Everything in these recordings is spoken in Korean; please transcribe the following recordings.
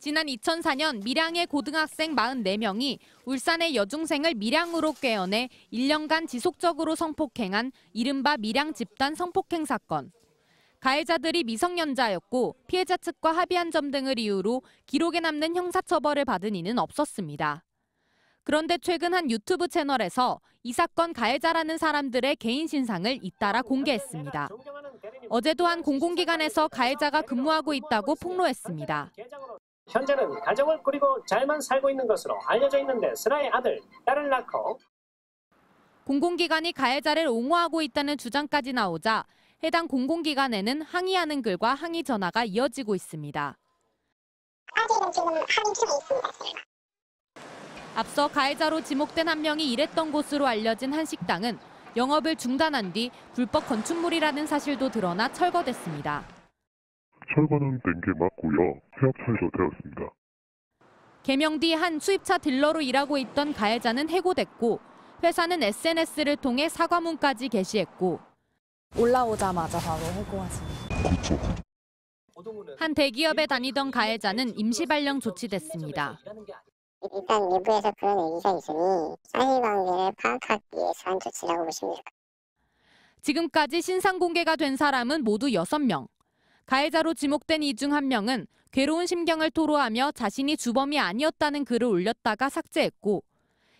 지난 2004년 밀양의 고등학생 44명이 울산의 여중생을 밀양으로 꿰어내 1년간 지속적으로 성폭행한 이른바 밀양 집단 성폭행 사건. 가해자들이 미성년자였고 피해자 측과 합의한 점 등을 이유로 기록에 남는 형사처벌을 받은 이는 없었습니다. 그런데 최근 한 유튜브 채널에서 이 사건 가해자라는 사람들의 개인 신상을 잇따라 공개했습니다. 어제도 한 공공기관에서 가해자가 근무하고 있다고 폭로했습니다. 현재는 가정을 꾸리고 잘만 살고 있는 것으로 알려져 있는데 슬아의 아들, 딸을 낳고 공공기관이 가해자를 옹호하고 있다는 주장까지 나오자 해당 공공기관에는 항의하는 글과 항의 전화가 이어지고 있습니다. 아직은 지금 항의 중에 있습니다. 앞서 가해자로 지목된 한 명이 일했던 곳으로 알려진 한 식당은 영업을 중단한 뒤 불법 건축물이라는 사실도 드러나 철거됐습니다. 철거는 된 게 맞고요. 폐업 철거되었습니다. 개명 뒤 한 수입차 딜러로 일하고 있던 가해자는 해고됐고 회사는 SNS를 통해 사과문까지 게시했고 올라오자마자 바로 해고하십니다. 한 대기업에 다니던 가해자는 임시 발령 조치됐습니다. 일단 내부에서 그런 얘기가 있으니 사실관계를 파악하기 위해서 한 조치라고 보시면 됩니다. 지금까지 신상 공개가 된 사람은 모두 6명. 가해자로 지목된 이 중 1명은 괴로운 심경을 토로하며 자신이 주범이 아니었다는 글을 올렸다가 삭제했고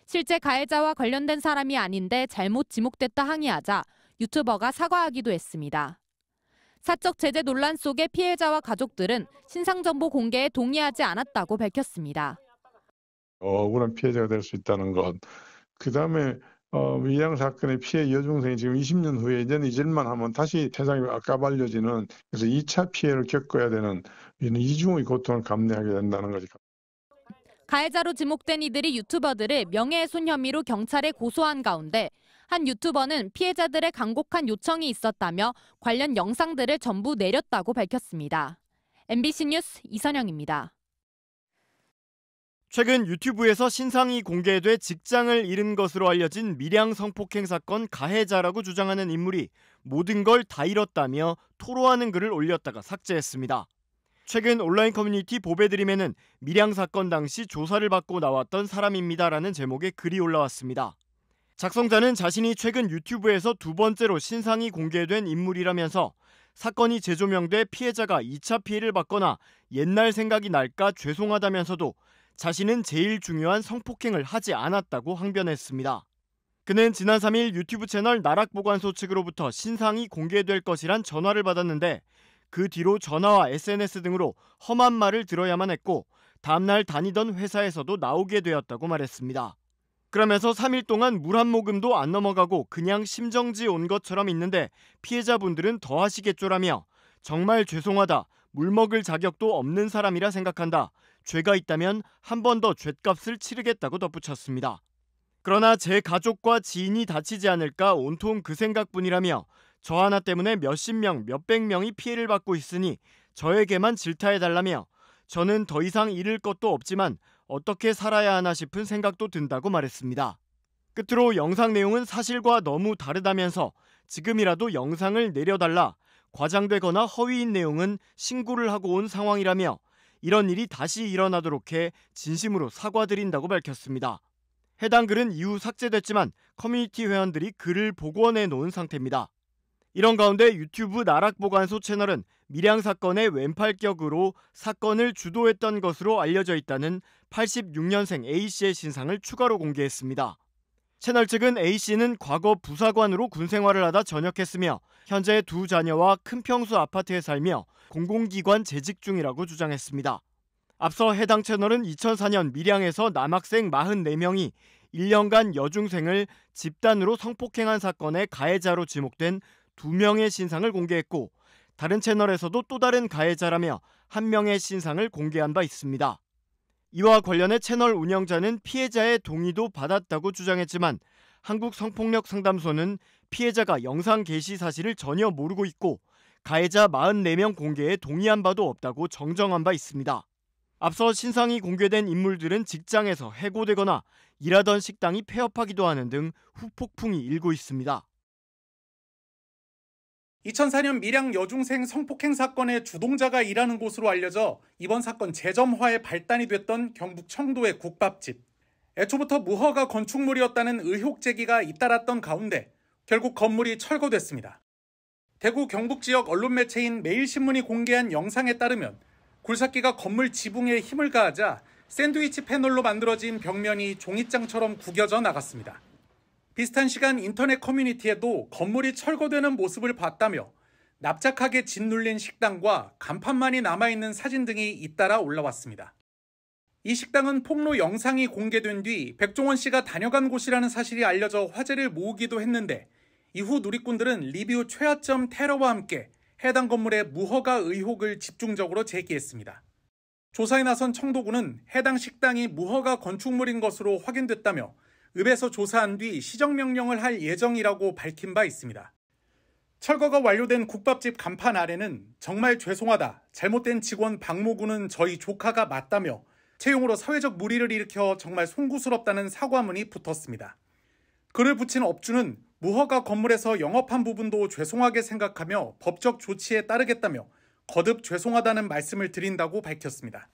실제 가해자와 관련된 사람이 아닌데 잘못 지목됐다 항의하자 유튜버가 사과하기도 했습니다. 사적 제재 논란 속에 피해자와 가족들은 신상 정보 공개에 동의하지 않았다고 밝혔습니다. 억울한 피해자가 될 수 있다는 것. 그다음에 밀양 사건의 피해 여중생이 지금 20년 후에 이제는 잊을만 하면 다시 세상에 까발려지는 그래서 2차 피해를 겪어야 되는 이중의 고통을 감내하게 된다는 거지. 가해자로 지목된 이들이 유튜버들을 명예훼손 혐의로 경찰에 고소한 가운데 한 유튜버는 피해자들의 간곡한 요청이 있었다며 관련 영상들을 전부 내렸다고 밝혔습니다. MBC 뉴스 이선영입니다. 최근 유튜브에서 신상이 공개돼 직장을 잃은 것으로 알려진 밀양 성폭행 사건 가해자라고 주장하는 인물이 모든 걸 다 잃었다며 토로하는 글을 올렸다가 삭제했습니다. 최근 온라인 커뮤니티 보배드림에는 밀양 사건 당시 조사를 받고 나왔던 사람입니다라는 제목의 글이 올라왔습니다. 작성자는 자신이 최근 유튜브에서 2번째로 신상이 공개된 인물이라면서 사건이 재조명돼 피해자가 2차 피해를 받거나 옛날 생각이 날까 죄송하다면서도 자신은 제일 중요한 성폭행을 하지 않았다고 항변했습니다. 그는 지난 3일 유튜브 채널 나락보관소 측으로부터 신상이 공개될 것이란 전화를 받았는데 그 뒤로 전화와 SNS 등으로 험한 말을 들어야만 했고 다음날 다니던 회사에서도 나오게 되었다고 말했습니다. 그러면서 3일 동안 물 한 모금도 안 넘어가고 그냥 심정지 온 것처럼 있는데 피해자분들은 더 하시겠죠라며 정말 죄송하다. 물 먹을 자격도 없는 사람이라 생각한다. 죄가 있다면 한 번 더 죗값을 치르겠다고 덧붙였습니다. 그러나 제 가족과 지인이 다치지 않을까 온통 그 생각뿐이라며 저 하나 때문에 몇십 명, 몇백 명이 피해를 받고 있으니 저에게만 질타해달라며 저는 더 이상 잃을 것도 없지만 어떻게 살아야 하나 싶은 생각도 든다고 말했습니다. 끝으로 영상 내용은 사실과 너무 다르다면서 지금이라도 영상을 내려달라, 과장되거나 허위인 내용은 신고를 하고 온 상황이라며 이런 일이 다시 일어나도록 해 진심으로 사과드린다고 밝혔습니다. 해당 글은 이후 삭제됐지만 커뮤니티 회원들이 글을 복원해 놓은 상태입니다. 이런 가운데 유튜브 나락보관소 채널은 밀양 사건의 왼팔격으로 사건을 주도했던 것으로 알려져 있다는 86년생 A씨의 신상을 추가로 공개했습니다. 채널 측은 A씨는 과거 부사관으로 군 생활을 하다 전역했으며 현재 2 자녀와 큰 평수 아파트에 살며 공공기관 재직 중이라고 주장했습니다. 앞서 해당 채널은 2004년 밀양에서 남학생 44명이 1년간 여중생을 집단으로 성폭행한 사건의 가해자로 지목된 2명의 신상을 공개했고 다른 채널에서도 또 다른 가해자라며 1명의 신상을 공개한 바 있습니다. 이와 관련해 채널 운영자는 피해자의 동의도 받았다고 주장했지만 한국성폭력상담소는 피해자가 영상 게시 사실을 전혀 모르고 있고 가해자 44명 공개에 동의한 바도 없다고 정정한 바 있습니다. 앞서 신상이 공개된 인물들은 직장에서 해고되거나 일하던 식당이 폐업하기도 하는 등 후폭풍이 일고 있습니다. 2004년 밀양 여중생 성폭행 사건의 주동자가 일하는 곳으로 알려져 이번 사건 재점화에 발단이 됐던 경북 청도의 국밥집. 애초부터 무허가 건축물이었다는 의혹 제기가 잇따랐던 가운데 결국 건물이 철거됐습니다. 대구 경북 지역 언론 매체인 매일신문이 공개한 영상에 따르면 굴삭기가 건물 지붕에 힘을 가하자 샌드위치 패널로 만들어진 벽면이 종잇장처럼 구겨져 나갔습니다. 비슷한 시간 인터넷 커뮤니티에도 건물이 철거되는 모습을 봤다며 납작하게 짓눌린 식당과 간판만이 남아있는 사진 등이 잇따라 올라왔습니다. 이 식당은 폭로 영상이 공개된 뒤 백종원 씨가 다녀간 곳이라는 사실이 알려져 화제를 모으기도 했는데 이후 누리꾼들은 리뷰 최하점 테러와 함께 해당 건물의 무허가 의혹을 집중적으로 제기했습니다. 조사에 나선 청도군은 해당 식당이 무허가 건축물인 것으로 확인됐다며 읍에서 조사한 뒤 시정명령을 할 예정이라고 밝힌 바 있습니다. 철거가 완료된 국밥집 간판 아래는 정말 죄송하다, 잘못된 직원 박모군은 저희 조카가 맞다며 채용으로 사회적 물의를 일으켜 정말 송구스럽다는 사과문이 붙었습니다. 글을 붙인 업주는 무허가 건물에서 영업한 부분도 죄송하게 생각하며 법적 조치에 따르겠다며 거듭 죄송하다는 말씀을 드린다고 밝혔습니다.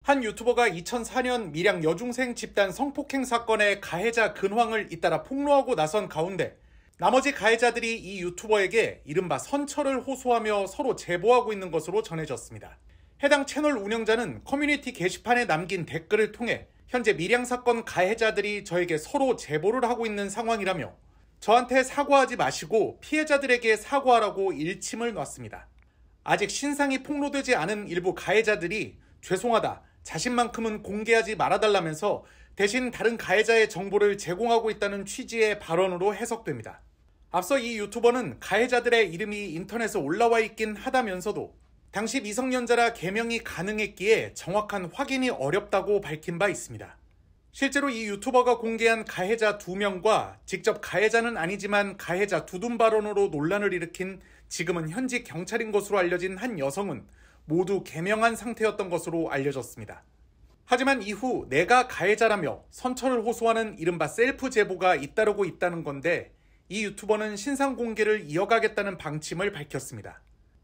한 유튜버가 2004년 밀양 여중생 집단 성폭행 사건의 가해자 근황을 잇따라 폭로하고 나선 가운데 나머지 가해자들이 이 유튜버에게 이른바 선처를 호소하며 서로 제보하고 있는 것으로 전해졌습니다. 해당 채널 운영자는 커뮤니티 게시판에 남긴 댓글을 통해 현재 밀양 사건 가해자들이 저에게 서로 제보를 하고 있는 상황이라며 저한테 사과하지 마시고 피해자들에게 사과하라고 일침을 놨습니다. 아직 신상이 폭로되지 않은 일부 가해자들이 죄송하다, 자신만큼은 공개하지 말아달라면서 대신 다른 가해자의 정보를 제공하고 있다는 취지의 발언으로 해석됩니다. 앞서 이 유튜버는 가해자들의 이름이 인터넷에 올라와 있긴 하다면서도 당시 미성년자라 개명이 가능했기에 정확한 확인이 어렵다고 밝힌 바 있습니다. 실제로 이 유튜버가 공개한 가해자 2명과 직접 가해자는 아니지만 가해자 두둔 발언으로 논란을 일으킨 지금은 현직 경찰인 것으로 알려진 한 여성은 모두 개명한 상태였던 것으로 알려졌습니다. 하지만 이후 내가 가해자라며 선처를 호소하는 이른바 셀프 제보가 잇따르고 있다는 건데 이 유튜버는 신상 공개를 이어가겠다는 방침을 밝혔습니다.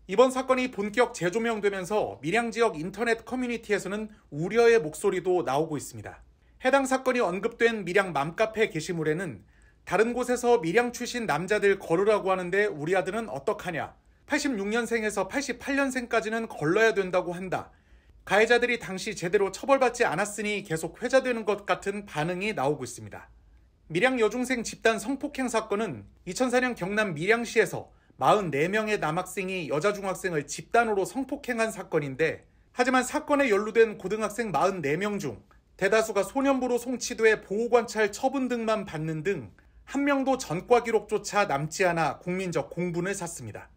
이번 사건이 본격 재조명되면서 밀양 지역 인터넷 커뮤니티에서는 우려의 목소리도 나오고 있습니다. 해당 사건이 언급된 밀양 맘카페 게시물에는 다른 곳에서 밀양 출신 남자들 걸으라고 하는데 우리 아들은 어떡하냐, 86년생에서 88년생까지는 걸러야 된다고 한다, 가해자들이 당시 제대로 처벌받지 않았으니 계속 회자되는 것 같은 반응이 나오고 있습니다. 밀양 여중생 집단 성폭행 사건은 2004년 경남 밀양시에서 44명의 남학생이 여자 중학생을 집단으로 성폭행한 사건인데 하지만 사건에 연루된 고등학생 44명 중 대다수가 소년부로 송치돼 보호관찰 처분 등만 받는 등 한 명도 전과 기록조차 남지 않아 국민적 공분을 샀습니다.